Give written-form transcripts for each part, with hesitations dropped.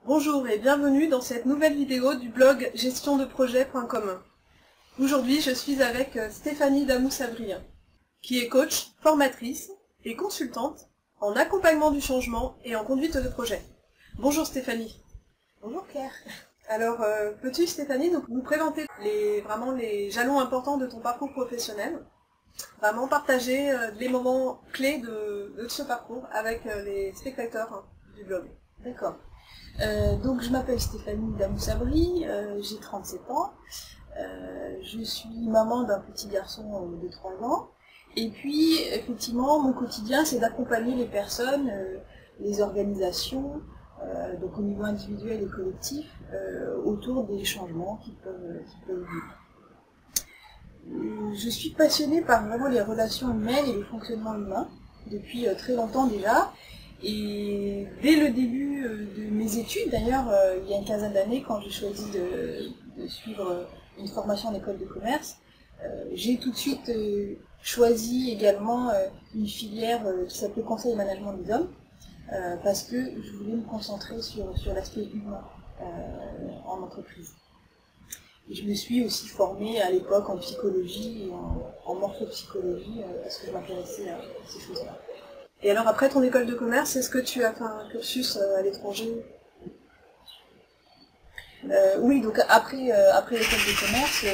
Bonjour et bienvenue dans cette nouvelle vidéo du blog gestiondeprojet.com. Aujourd'hui, je suis avec Stéphanie Damoussabri, qui est coach, formatrice et consultante en accompagnement du changement et en conduite de projet. Bonjour Stéphanie. Bonjour Claire. Alors, peux-tu Stéphanie nous présenter vraiment les jalons importants de ton parcours professionnel, vraiment partager les moments clés de ce parcours avec les spectateurs du blog. D'accord. Donc je m'appelle Stéphanie Damoussabri, j'ai 37 ans, je suis maman d'un petit garçon de 3 ans, et puis effectivement mon quotidien c'est d'accompagner les personnes, les organisations, donc au niveau individuel et collectif, autour des changements qu'ils peuvent vivre. Je suis passionnée par vraiment les relations humaines et le fonctionnement humain, depuis très longtemps déjà. Et dès le début de mes études, d'ailleurs, il y a une quinzaine d'années, quand j'ai choisi de suivre une formation en école de commerce, j'ai tout de suite choisi également une filière qui s'appelait Conseil et Management des Hommes, parce que je voulais me concentrer sur l'aspect humain en entreprise. Et je me suis aussi formée à l'époque en psychologie et en morphopsychologie, parce que je m'intéressais à ces choses-là. Et alors après ton école de commerce, est-ce que tu as fait un cursus à l'étranger? Oui, donc après l'école de commerce,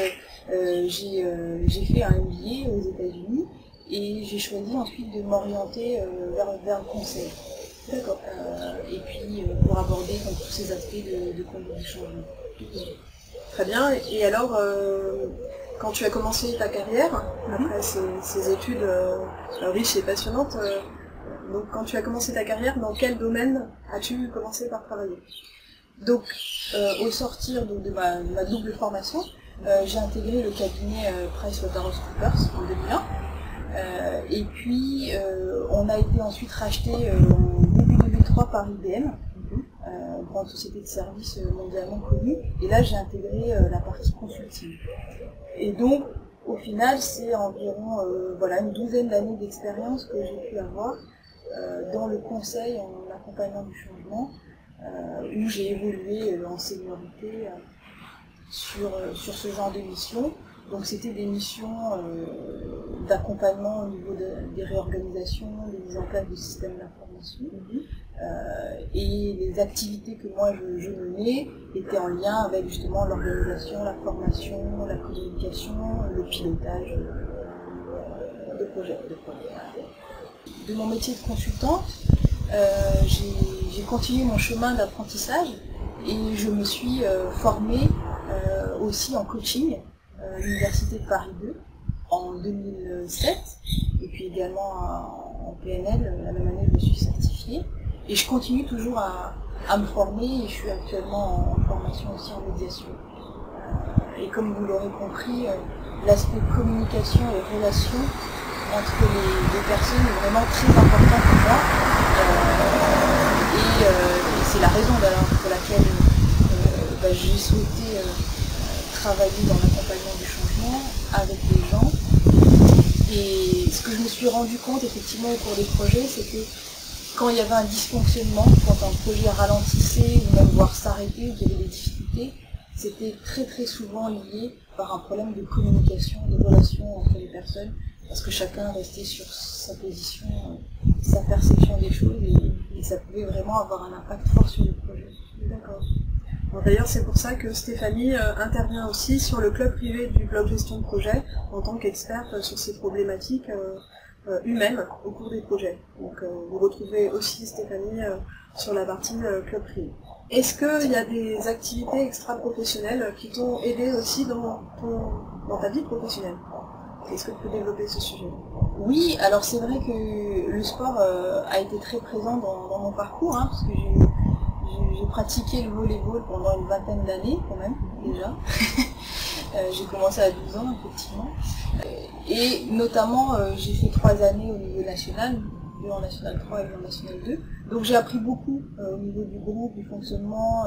j'ai fait un MBA aux États-Unis et j'ai choisi ensuite de m'orienter vers le conseil. D'accord. Et puis pour aborder tous ces aspects de conduite du changement. Très bien. Et alors, quand tu as commencé ta carrière, après ces études riches et passionnantes, donc quand tu as commencé ta carrière, dans quel domaine as-tu commencé par travailler? Donc au sortir de ma double formation, j'ai intégré le cabinet PricewaterhouseCoopers en 2001. Et puis on a été ensuite racheté en début 2003 par IBM, grande société de services mondialement connue. Et là j'ai intégré la partie consulting. Et donc au final c'est environ une douzaine d'années d'expérience que j'ai pu avoir dans le conseil en accompagnement du changement, où j'ai évolué en seniorité sur ce genre de missions. Donc c'était des missions d'accompagnement au niveau des réorganisations, des mises en place de systèmes d'information. Et les activités que moi je menais étaient en lien avec justement l'organisation, la formation, la communication, le pilotage de projets. De mon métier de consultante, j'ai continué mon chemin d'apprentissage et je me suis formée aussi en coaching à l'Université de Paris 2 en 2007 et puis également en PNL, la même année je me suis certifiée et je continue toujours à me former et je suis actuellement en formation aussi en médiation. Et comme vous l'aurez compris, l'aspect communication et relation entre les personnes est vraiment très important pour moi et c'est la raison pour laquelle j'ai souhaité travailler dans l'accompagnement du changement avec les gens. Et ce que je me suis rendu compte effectivement au cours des projets, c'est que quand il y avait un dysfonctionnement, quand un projet ralentissait ou même voire s'arrêtait ou qu'il y avait des difficultés, c'était très très souvent lié par un problème de communication, de relation entre les personnes, parce que chacun restait sur sa position, sa perception des choses, et ça pouvait vraiment avoir un impact fort sur le projet. D'accord. Bon, d'ailleurs, c'est pour ça que Stéphanie intervient aussi sur le club privé du blog Gestion de Projet en tant qu'experte sur ces problématiques humaines au cours des projets. Donc vous retrouvez aussi Stéphanie sur la partie club privé. Est-ce qu'il y a des activités extra-professionnelles qui t'ont aidé aussi dans ta vie professionnelle? Est-ce que tu peux développer ce sujet? Oui, alors c'est vrai que le sport a été très présent dans mon parcours, parce que j'ai pratiqué le volleyball pendant une vingtaine d'années quand même, déjà. J'ai commencé à 12 ans, effectivement. Et notamment, j'ai fait 3 années au niveau national, 2 en national 3 et 2 en national 2. Donc j'ai appris beaucoup au niveau du groupe, du fonctionnement,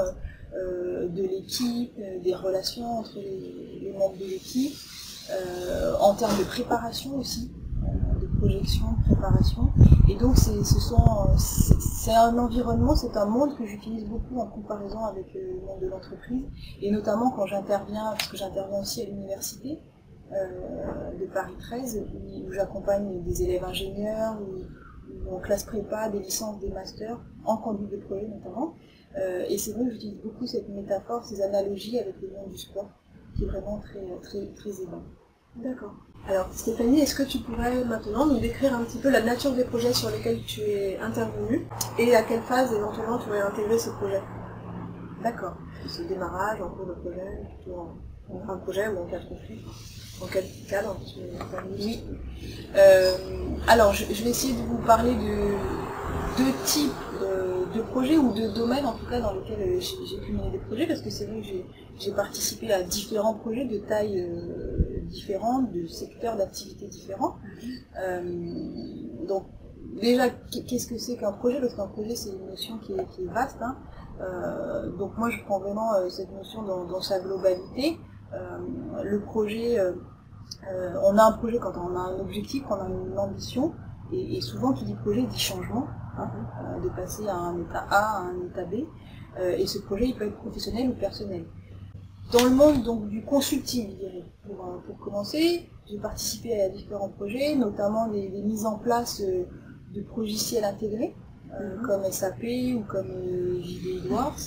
de l'équipe, des relations entre les membres de l'équipe, en termes de préparation aussi, de projection, de préparation. Et donc c'est un environnement, c'est un monde que j'utilise beaucoup en comparaison avec le monde de l'entreprise, et notamment quand j'interviens, parce que j'interviens aussi à l'université de Paris 13, où j'accompagne des élèves ingénieurs, ou en classe prépa, des licences, des masters, en conduite de projet notamment. Et c'est vrai que j'utilise beaucoup cette métaphore, ces analogies avec le monde du sport, qui est vraiment très aidant. D'accord. Alors Stéphanie, est-ce que tu pourrais maintenant nous décrire un petit peu la nature des projets sur lesquels tu es intervenue et à quelle phase éventuellement tu aurais intégré ce projet? D'accord. Ce démarrage, en cours de projet, plutôt en fin de projet ou en cas de conflit? En quel cadre tu es? Oui. Alors je vais essayer de vous parler de deux types de projets, ou de domaines en tout cas dans lesquels j'ai pu mener des projets, parce que c'est vrai que j'ai participé à différents projets de tailles différentes, de secteurs d'activité différents. Donc déjà, qu'est-ce que c'est qu'un projet? Parce qu'un projet, c'est une notion qui est vaste, hein. Donc moi je prends vraiment cette notion dans sa globalité. Le projet, on a un projet quand on a un objectif, quand on a une ambition, et souvent qui dit projet dit changement, hein, de passer à un état A à un état B, et ce projet il peut être professionnel ou personnel. Dans le monde donc du consulting, je dirais, pour commencer, j'ai participé à différents projets, notamment des mises en place de logiciels intégrés, comme SAP ou comme JD Edwards.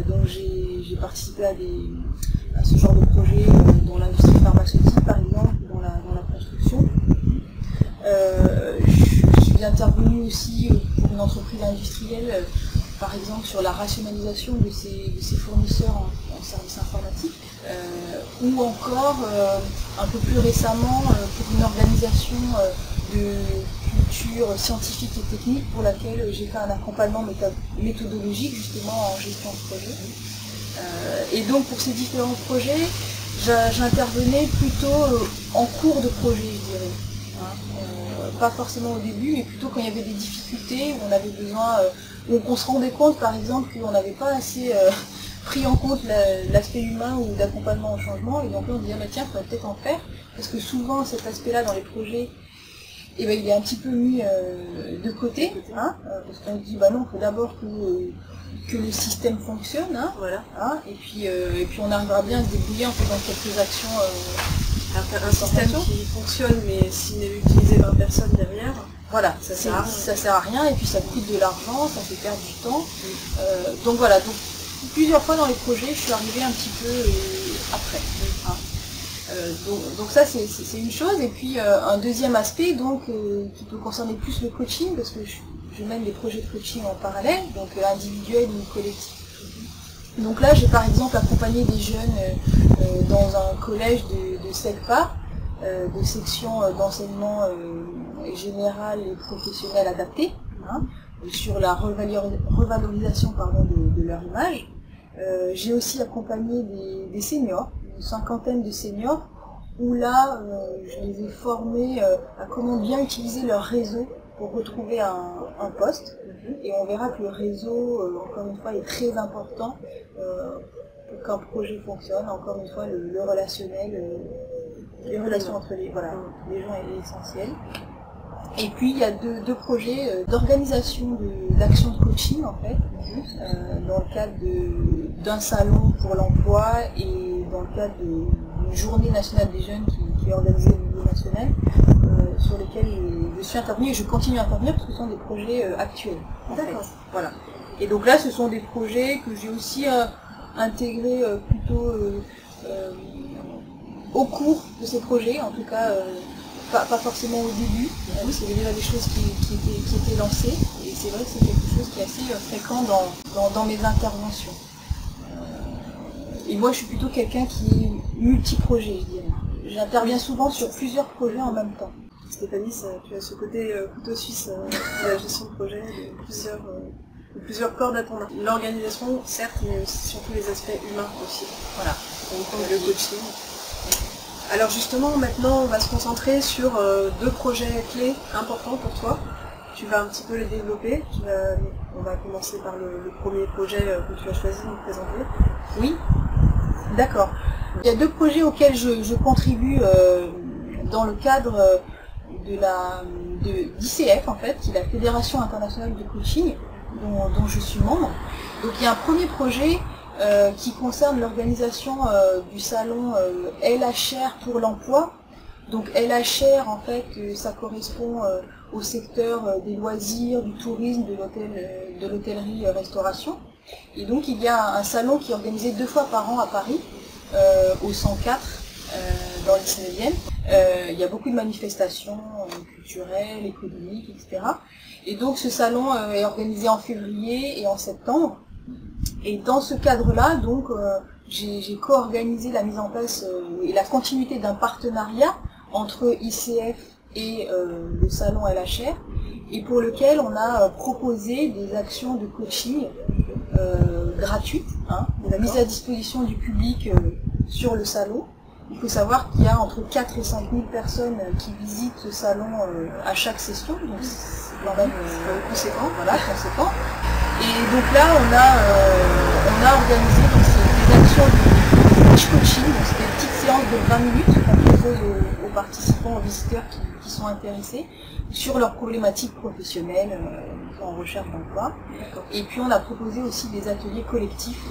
Donc j'ai participé à ce genre de projet dans l'industrie pharmaceutique par exemple, dans la construction. Je suis intervenue aussi pour une entreprise industrielle, par exemple sur la rationalisation de ses fournisseurs en services informatiques, ou encore un peu plus récemment pour une organisation de culture scientifique et technique pour laquelle j'ai fait un accompagnement méthodologique justement en gestion de projet. Et donc pour ces différents projets, j'intervenais plutôt en cours de projet, je dirais. Pas forcément au début, mais plutôt quand il y avait des difficultés, où on avait besoin, où on se rendait compte par exemple qu'on n'avait pas assez pris en compte l'aspect humain ou d'accompagnement au changement, et donc là on disait tiens, il faudrait peut-être en faire, parce que souvent cet aspect-là dans les projets, il est un petit peu mis de côté, hein, parce qu'on dit non, il faut d'abord que le système fonctionne, hein, voilà, hein, et puis on arrivera bien à se débrouiller en faisant quelques actions. Un système qui fonctionne, mais s'il n'est utilisé par personne derrière, voilà, ça sert à rien, et puis ça coûte de l'argent, ça fait perdre du temps. Donc voilà, donc plusieurs fois dans les projets, je suis arrivée un petit peu après. Donc ça c'est une chose, et puis un deuxième aspect donc qui peut concerner plus le coaching, parce que je mène des projets de coaching en parallèle, donc individuels ou collectifs. Donc là j'ai par exemple accompagné des jeunes dans un collège de SECPA, de section d'enseignement général et professionnel adapté, hein, sur la revalorisation de leur image. J'ai aussi accompagné des seniors, une cinquantaine de seniors, où là je les ai formés à comment bien utiliser leur réseau pour retrouver un poste. Et on verra que le réseau, encore une fois, est très important pour qu'un projet fonctionne. Encore une fois, le relationnel, les relations entre les gens est essentiel. Et puis il y a deux projets d'organisation d'action de coaching en fait, dans le cadre d'un salon pour l'emploi et dans le cadre d'une journée nationale des jeunes qui est organisée au niveau national, sur lesquels je suis intervenue et je continue à intervenir parce que ce sont des projets actuels. D'accord. Voilà. Et donc là ce sont des projets que j'ai aussi intégrés plutôt au cours de ces projets, en tout cas pas forcément au début, c'est déjà des choses qui étaient lancées, et c'est vrai que c'est quelque chose qui est assez fréquent dans mes interventions. Et moi je suis plutôt quelqu'un qui est multi-projet, je dirais. J'interviens souvent sur plusieurs projets en même temps. Stéphanie, tu as ce côté couteau suisse de la gestion de projet, de plusieurs cordes à ton arc. L'organisation, certes, mais aussi surtout les aspects humains aussi. Voilà, donc le coaching. Alors justement, maintenant, on va se concentrer sur deux projets clés importants pour toi. Tu vas un petit peu les développer. On va commencer par le premier projet que tu as choisi de nous présenter. Oui, d'accord. Il y a deux projets auxquels je contribue dans le cadre d'ICF, en fait, qui est la Fédération internationale de coaching, dont je suis membre. Donc il y a un premier projet qui concerne l'organisation du salon LHR pour l'emploi. Donc LHR, en fait, ça correspond au secteur des loisirs, du tourisme, de l'hôtellerie-restauration. Et donc il y a un salon qui est organisé 2 fois par an à Paris, au 104, dans le 19e. Il y a beaucoup de manifestations culturelles, économiques, etc. Et donc ce salon est organisé en février et en septembre. Et dans ce cadre-là, donc, j'ai co-organisé la mise en place et la continuité d'un partenariat entre ICF et le salon LHR, et pour lequel on a proposé des actions de coaching gratuites, de mise à disposition du public sur le salon. Il faut savoir qu'il y a entre 4 et 5 000 personnes qui visitent ce salon à chaque session, donc c'est quand même conséquent, conséquent. Et donc là, on a organisé des actions de coaching, donc c'est des petites séances de 20 minutes qu'on propose aux participants, aux visiteurs qui sont intéressés sur leurs problématiques professionnelles en recherche d'emploi. Et puis on a proposé aussi des ateliers collectifs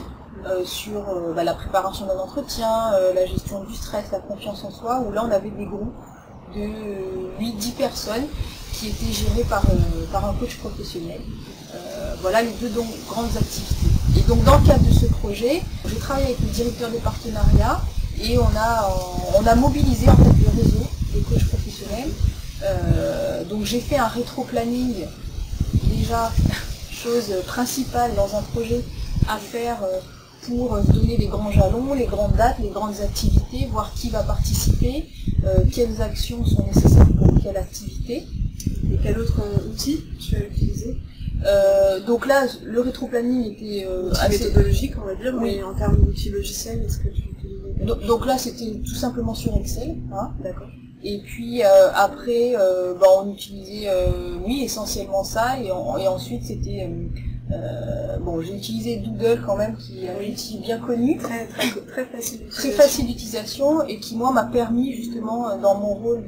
sur la préparation d'un entretien, la gestion du stress, la confiance en soi, où là on avait des groupes de 8-10 personnes qui étaient gérées par un coach professionnel. Voilà les 2 grandes activités. Et donc dans le cadre de ce projet, j'ai travaillé avec le directeur des partenariats et on a mobilisé en fait le réseau des coachs professionnels. Donc j'ai fait un rétro-planning, déjà chose principale dans un projet à faire pour donner les grands jalons, les grandes dates, les grandes activités, voir qui va participer, quelles actions sont nécessaires pour quelle activité. Et quel autre outil tu as utilisé? Donc là, le rétro-planning était assez méthodologique, on va dire, oui. Mais en termes d'outils logiciels, est-ce que tu utilisais? Donc là, c'était tout simplement sur Excel. D'accord. Et puis après, on utilisait, essentiellement ça, et ensuite c'était, j'ai utilisé Doodle quand même, qui est un outil bien connu, très facile d'utilisation. Très facile d'utilisation, et qui moi m'a permis justement dans mon rôle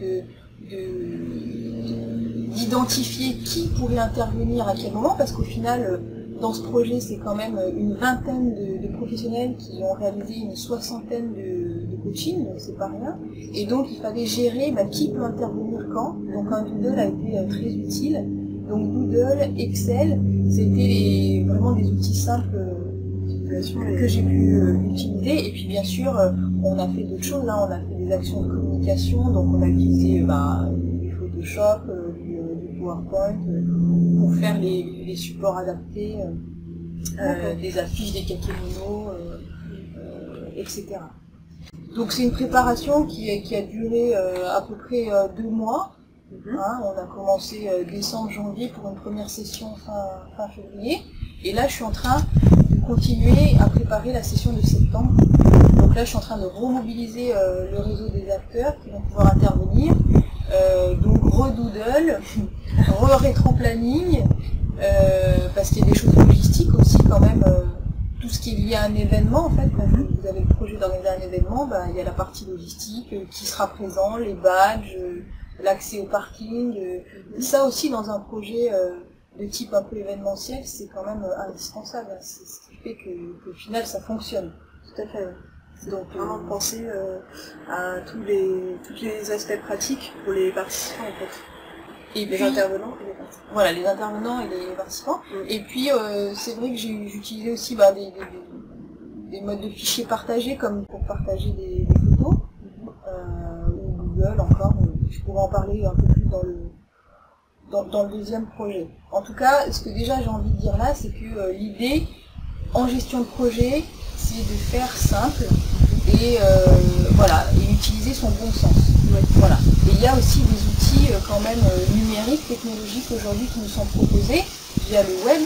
d'identifier qui pourrait intervenir à quel moment, parce qu'au final, dans ce projet, c'est quand même une vingtaine de professionnels qui ont réalisé une 60aine de coaching, donc c'est pas rien. Et donc il fallait gérer qui peut intervenir quand. Donc un Doodle a été très utile. Donc Doodle, Excel, c'était vraiment des outils simples que j'ai pu utiliser. Et puis bien sûr, on a fait d'autres choses. On a fait des actions de communication, donc on a utilisé du Photoshop, du PowerPoint pour faire les supports adaptés, des affiches, des kakémonos, etc. Donc c'est une préparation qui a duré à peu près 2 mois. On a commencé décembre-janvier pour une première session fin février. Et là je suis en train de continuer à préparer la session de septembre. Donc là je suis en train de remobiliser le réseau des acteurs qui vont pouvoir intervenir. Donc re-doodle, re-rétro-planning, parce qu'il y a des choses logistiques aussi quand même, tout ce qui est lié à un événement en fait. Quand vous avez le projet d'organiser un événement, il y a la partie logistique, qui sera présent, les badges, l'accès au parking. Ça aussi dans un projet de type un peu événementiel, c'est quand même indispensable. C'est ce qui fait qu'au final ça fonctionne. Tout à fait. Ouais. Donc vraiment penser à tous les aspects pratiques pour les participants en fait. Et les intervenants et les participants. Voilà, les intervenants et les participants. Et puis c'est vrai que j'ai utilisé aussi des modes de fichiers partagés, comme pour partager des photos, ou Google encore. Je pourrais en parler un peu plus dans le deuxième projet. En tout cas, ce que déjà j'ai envie de dire là, c'est que l'idée en gestion de projet, c'est de faire simple et utiliser son bon sens. Voilà. Et il y a aussi des outils quand même numériques, technologiques aujourd'hui qui nous sont proposés via le web,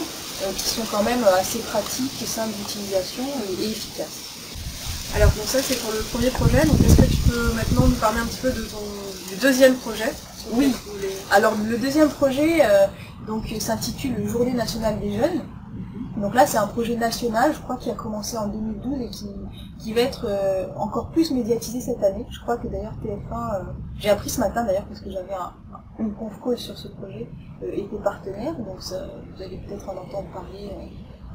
qui sont quand même assez pratiques et simples d'utilisation et efficaces. Alors bon, ça c'est pour le premier projet, donc est-ce que tu peux maintenant nous parler un petit peu du deuxième projet? Oui. Alors le deuxième projet s'intitule Journée nationale des jeunes. Donc là, c'est un projet national, je crois, qui a commencé en 2012 et qui va être encore plus médiatisé cette année. Je crois que d'ailleurs TF1, j'ai appris ce matin d'ailleurs parce que j'avais une conf call sur ce projet, était partenaire, donc ça, vous allez peut-être en entendre parler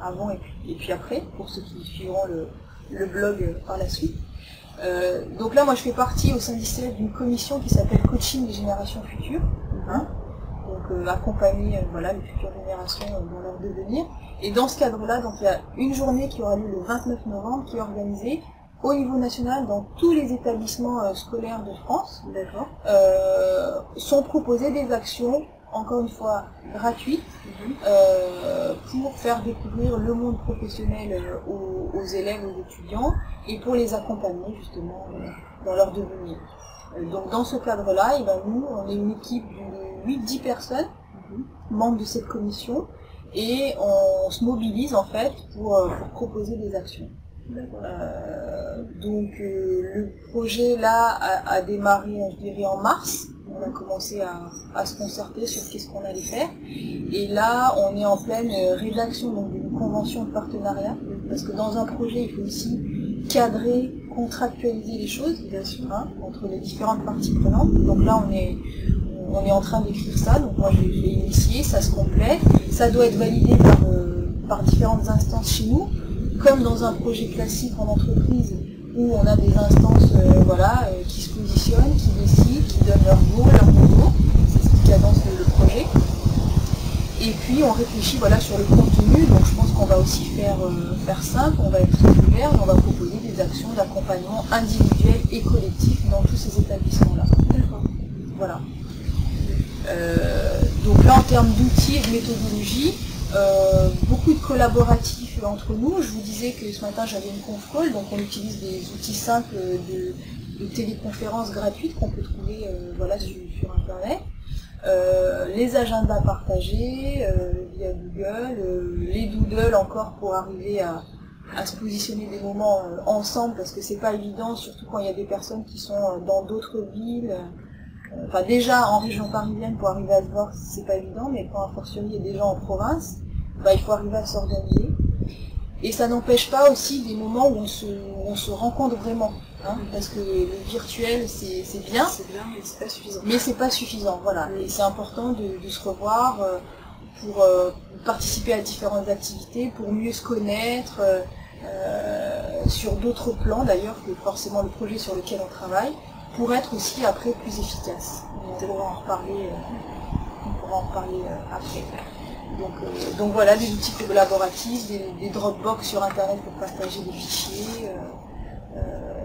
avant et puis après, pour ceux qui suivront le blog par la suite. Donc là, moi, je fais partie au sein d'ICF d'une commission qui s'appelle Coaching des générations futures, hein, donc accompagner voilà, les futures générations dans leur devenir. Et dans ce cadre-là, donc il y a une journée qui aura lieu le 29 novembre, qui est organisée au niveau national dans tous les établissements scolaires de France. D'accord. Sont proposées des actions, encore une fois gratuites, pour faire découvrir le monde professionnel aux élèves, aux étudiants, et pour les accompagner justement dans leur devenir. Donc dans ce cadre-là, nous, on est une équipe de 8-10 personnes, membres de cette commission, et on se mobilise en fait pour proposer des actions. Donc le projet là a démarré, je dirais, en mars. On a commencé à se concerter sur qu'est-ce qu'on allait faire. Et là, on est en pleine rédaction d'une convention de partenariat, parce que dans un projet, il faut aussi cadrer, contractualiser les choses, bien sûr, hein, entre les différentes parties prenantes. Donc là, on est en train d'écrire ça, donc moi je l'ai initié, ça se complète, ça doit être validé par différentes instances chez nous, comme dans un projet classique en entreprise, où on a des instances qui se positionnent, qui décident, qui donnent leur go, leur no-go, c'est ce qui cadence le projet. Et puis on réfléchit sur le contenu, donc je pense qu'on va aussi faire simple, on va être très ouvert, on va proposer des actions d'accompagnement individuel et collectif dans tous ces établissements-là. Voilà. Donc là, en termes d'outils et de méthodologie, beaucoup de collaboratifs entre nous. Je vous disais que ce matin j'avais une conf call, donc on utilise des outils simples de téléconférence gratuites qu'on peut trouver sur internet. Les agendas partagés via Google, les doodles encore pour arriver à se positionner des moments ensemble, parce que c'est pas évident, surtout quand il y a des personnes qui sont dans d'autres villes. Enfin, déjà en région parisienne, pour arriver à se voir, c'est pas évident, mais quand a fortiori il y a des gens en province, il faut arriver à s'organiser. Et ça n'empêche pas aussi des moments où on se rencontre vraiment, hein, parce que le virtuel c'est bien, mais c'est pas suffisant. Mais c'est pas suffisant, voilà. Et c'est important de se revoir pour participer à différentes activités, pour mieux se connaître, sur d'autres plans d'ailleurs que forcément le projet sur lequel on travaille, pour être aussi après plus efficace. On pourra en reparler après. Donc voilà, des outils collaboratifs, des Dropbox sur internet pour partager des fichiers,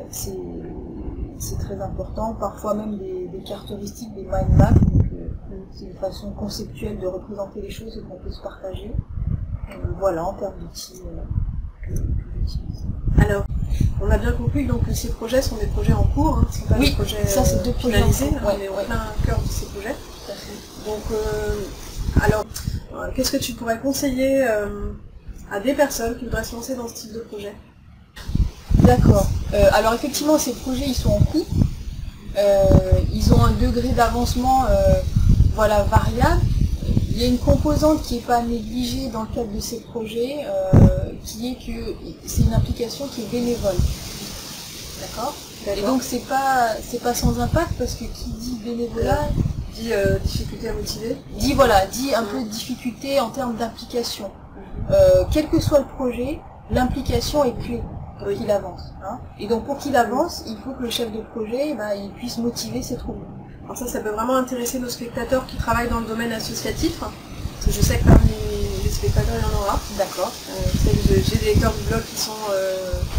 c'est très important. Parfois même des cartes heuristiques, des mind maps, c'est une façon conceptuelle de représenter les choses et qu'on peut se partager. Voilà, en termes d'outils que j'utilise. Alors, on a bien compris donc, que ces projets sont des projets en cours, hein, c'est pas des projets ça, c'est 2 projets finalisés, en cours. On est en plein cœur de ces projets. Donc, alors, qu'est-ce que tu pourrais conseiller à des personnes qui voudraient se lancer dans ce type de projet? D'accord. Alors effectivement, ces projets, ils sont en cours. Ils ont un degré d'avancement variable. Il y a une composante qui n'est pas négligée dans le cadre de ces projets, qui est que c'est une application qui est bénévole. D'accord. Et donc c'est pas sans impact, parce que qui dit bénévolat dit difficulté à motiver. Dit un peu de difficulté en termes d'implication. Quel que soit le projet, l'implication est clé pour qu'il avance. Hein. Et donc pour qu'il avance, il faut que le chef de projet il puisse motiver ses troupes. Alors ça peut vraiment intéresser nos spectateurs qui travaillent dans le domaine associatif, hein, parce que je sais que parmi les spectateurs, il y en aura. D'accord. J'ai des lecteurs du blog qui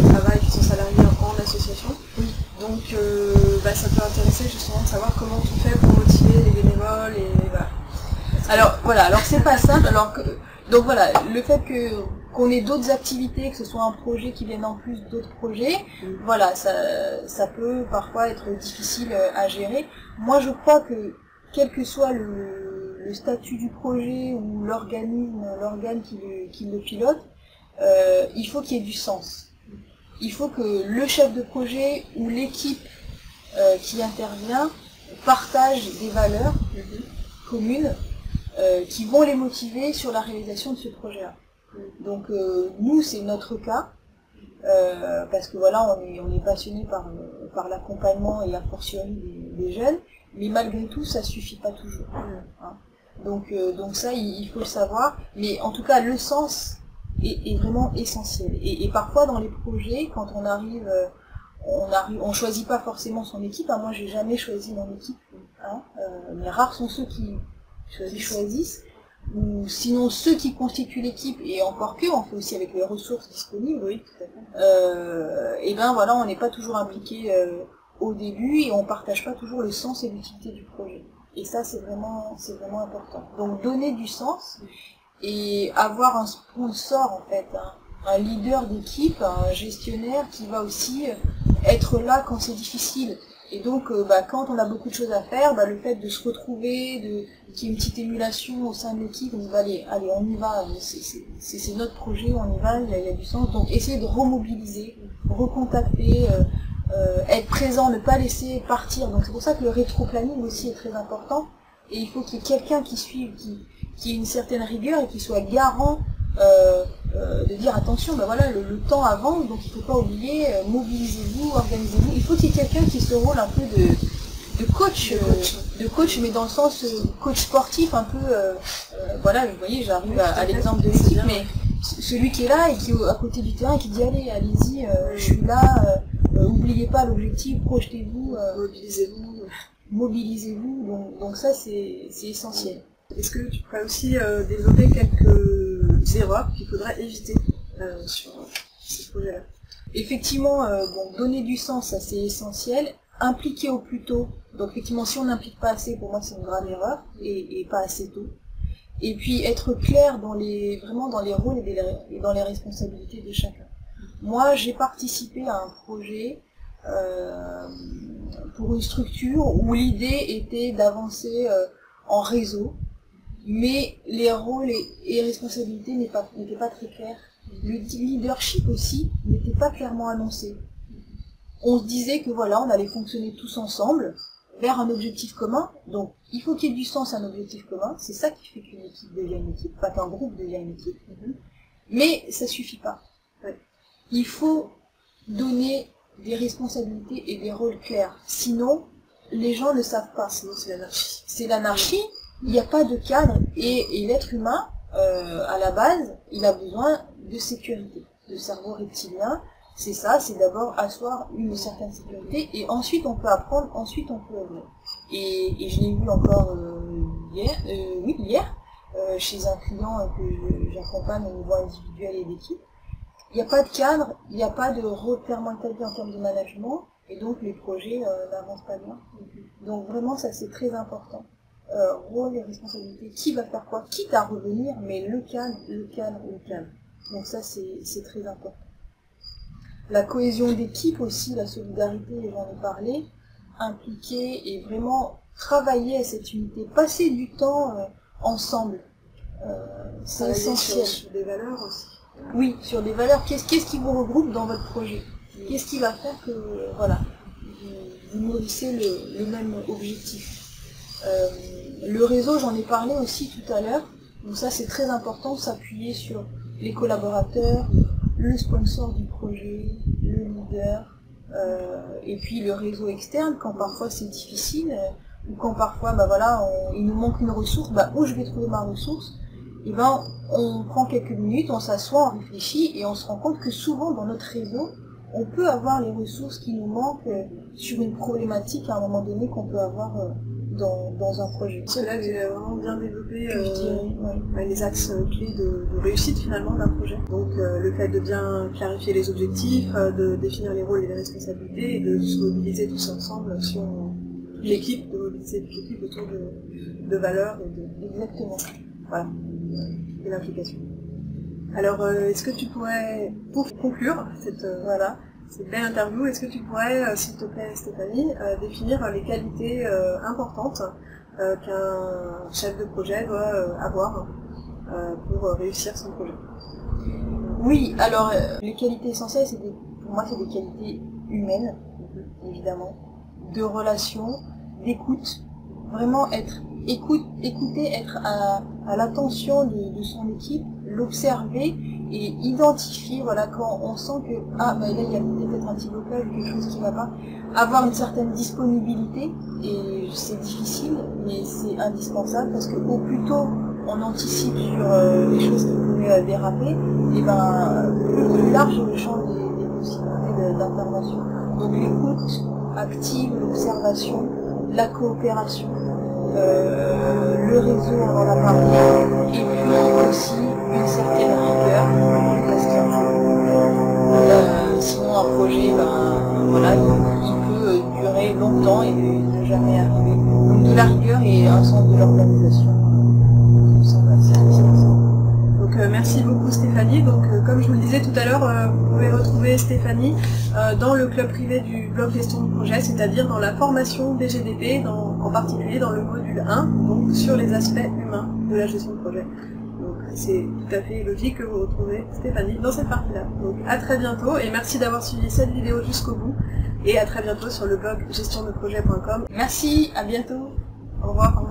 travaillent, qui sont salariés en association. Oui. Donc ça peut intéresser justement de savoir comment tu fais pour motiver les bénévoles et voilà. Alors c'est pas simple. Donc voilà, le fait qu'on ait d'autres activités, que ce soit un projet qui vienne en plus d'autres projets, ça peut parfois être difficile à gérer. Moi je crois que quel que soit le statut du projet ou l'organe qui le pilote, il faut qu'il y ait du sens. Il faut que le chef de projet ou l'équipe qui intervient partage des valeurs communes qui vont les motiver sur la réalisation de ce projet-là. Donc nous, c'est notre cas, parce que voilà, on est passionné par l'accompagnement et a fortiori des jeunes, mais malgré tout, ça suffit pas toujours. Hein. Donc ça, il faut le savoir, mais en tout cas, le sens est vraiment essentiel. Et parfois, dans les projets, quand on choisit pas forcément son équipe. Hein, moi, j'ai jamais choisi mon équipe. Hein, mais rares sont ceux qui choisissent. Ou sinon ceux qui constituent l'équipe, et encore que, on fait aussi avec les ressources disponibles. Oui, tout à fait. Et ben voilà, on n'est pas toujours impliqué au début et on partage pas toujours le sens et l'utilité du projet. Et ça, c'est vraiment important. Donc donner du sens et avoir un sponsor en fait, un leader d'équipe, un gestionnaire qui va aussi être là quand c'est difficile. Et donc, quand on a beaucoup de choses à faire, le fait de se retrouver, qu'il y ait une petite émulation au sein de l'équipe, on dit allez, on y va, c'est notre projet, on y va, il y a du sens. Donc, essayer de remobiliser, recontacter, être présent, ne pas laisser partir. Donc, c'est pour ça que le rétro-planning aussi est très important. Et il faut qu'il y ait quelqu'un qui suive, qui ait une certaine rigueur et qui soit garant de dire attention, voilà, le temps avance, donc il ne faut pas oublier, mobilisez-vous, organisez-vous. Il faut qu'il y ait quelqu'un qui ait ce rôle un peu de coach, mais dans le sens coach sportif, un peu, voilà, vous voyez, j'arrive à l'exemple de l'équipe, mais celui qui est là et qui est à côté du terrain, qui dit allez-y, je suis là, oubliez pas l'objectif, projetez-vous, mobilisez-vous, donc ça c'est essentiel. Est-ce que tu pourrais aussi développer quelques erreurs qu'il faudrait éviter sur ces projets-là? Effectivement, donner du sens, ça c'est essentiel. Impliquer au plus tôt. Donc effectivement, si on n'implique pas assez, pour moi c'est une grave erreur, et pas assez tôt. Et puis être clair vraiment dans les rôles et dans les responsabilités de chacun. Moi, j'ai participé à un projet pour une structure où l'idée était d'avancer en réseau, mais les rôles et responsabilités n'étaient pas très clairs. Le leadership aussi n'était pas clairement annoncé. On se disait que voilà, on allait fonctionner tous ensemble vers un objectif commun. Donc, il faut qu'il y ait du sens à un objectif commun. C'est ça qui fait qu'une équipe devient une équipe, pas qu'un groupe devient une équipe. Mais ça suffit pas. Il faut donner des responsabilités et des rôles clairs. Sinon, les gens ne savent pas. Sinon, c'est l'anarchie. C'est l'anarchie. Il n'y a pas de cadre. Et l'être humain, à la base, il a besoin de sécurité, de cerveau reptilien. C'est ça, c'est d'abord asseoir une certaine sécurité, et ensuite on peut apprendre, ensuite on peut œuvrer. Et je l'ai vu encore hier, chez un client que j'accompagne au niveau individuel et d'équipe. Il n'y a pas de cadre, il n'y a pas de rôle clairement établi en termes de management, et donc les projets n'avancent pas bien. Donc vraiment, ça c'est très important. Rôle et responsabilité, qui va faire quoi, quitte à revenir, mais le cadre. Donc ça c'est très important. La cohésion d'équipe aussi, la solidarité, j'en ai parlé, impliquer et vraiment travailler à cette unité, passer du temps ensemble, c'est essentiel. Sur des valeurs aussi. Oui, sur des valeurs. Qu'est-ce qui vous regroupe dans votre projet? Qu'est-ce qui va faire que voilà, vous nourrissez le même objectif? Le réseau, j'en ai parlé aussi tout à l'heure. Donc ça, c'est très important, s'appuyer sur les collaborateurs, le sponsor du projet, le leader, et puis le réseau externe quand parfois c'est difficile, ou quand parfois il nous manque une ressource, où je vais trouver ma ressource? Et on prend quelques minutes, on s'assoit, on réfléchit et on se rend compte que souvent dans notre réseau, on peut avoir les ressources qui nous manquent sur une problématique à un moment donné qu'on peut avoir dans un projet. Parce que là, tu as vraiment bien développé les axes clés de réussite finalement d'un projet. Donc le fait de bien clarifier les objectifs, de définir les rôles et les responsabilités, et de se mobiliser tous ensemble sur l'équipe, de mobiliser l'équipe autour de valeurs et Exactement. Voilà. Et l'implication. Alors, est-ce que tu pourrais, pour conclure cette belle interview, est-ce que tu pourrais, s'il te plaît Stéphanie, définir les qualités importantes qu'un chef de projet doit avoir pour réussir son projet? Oui, alors les qualités essentielles, pour moi c'est des qualités humaines, évidemment, de relation, d'écoute, vraiment écouter, être à l'attention de son équipe, l'observer et identifier, voilà, quand on sent que là il y a peut-être un petit blocage, quelque chose qui ne va pas, avoir une certaine disponibilité, et c'est difficile mais c'est indispensable, parce que au plus tôt on anticipe sur les choses qui pourraient déraper, et plus large est le champ des possibilités d'intervention. Donc l'écoute active, l'observation, la coopération, le réseau, on en a parlé, et puis aussi une certaine rigueur, parce que sinon un projet, voilà, il peut durer longtemps et ne jamais arriver. Donc de la rigueur et un sens de l'organisation, qui me semble assez important. Donc merci beaucoup Stéphanie. Donc comme je vous le disais tout à l'heure, vous pouvez retrouver Stéphanie dans le club privé du bloc gestion de projet, c'est-à-dire dans la formation DGDP, en particulier dans le module 1, donc sur les aspects humains de la gestion de projet. Donc c'est tout à fait logique que vous retrouvez Stéphanie dans cette partie-là. Donc à très bientôt et merci d'avoir suivi cette vidéo jusqu'au bout, et à très bientôt sur le blog gestiondeprojet.com. Merci, à bientôt. Au revoir.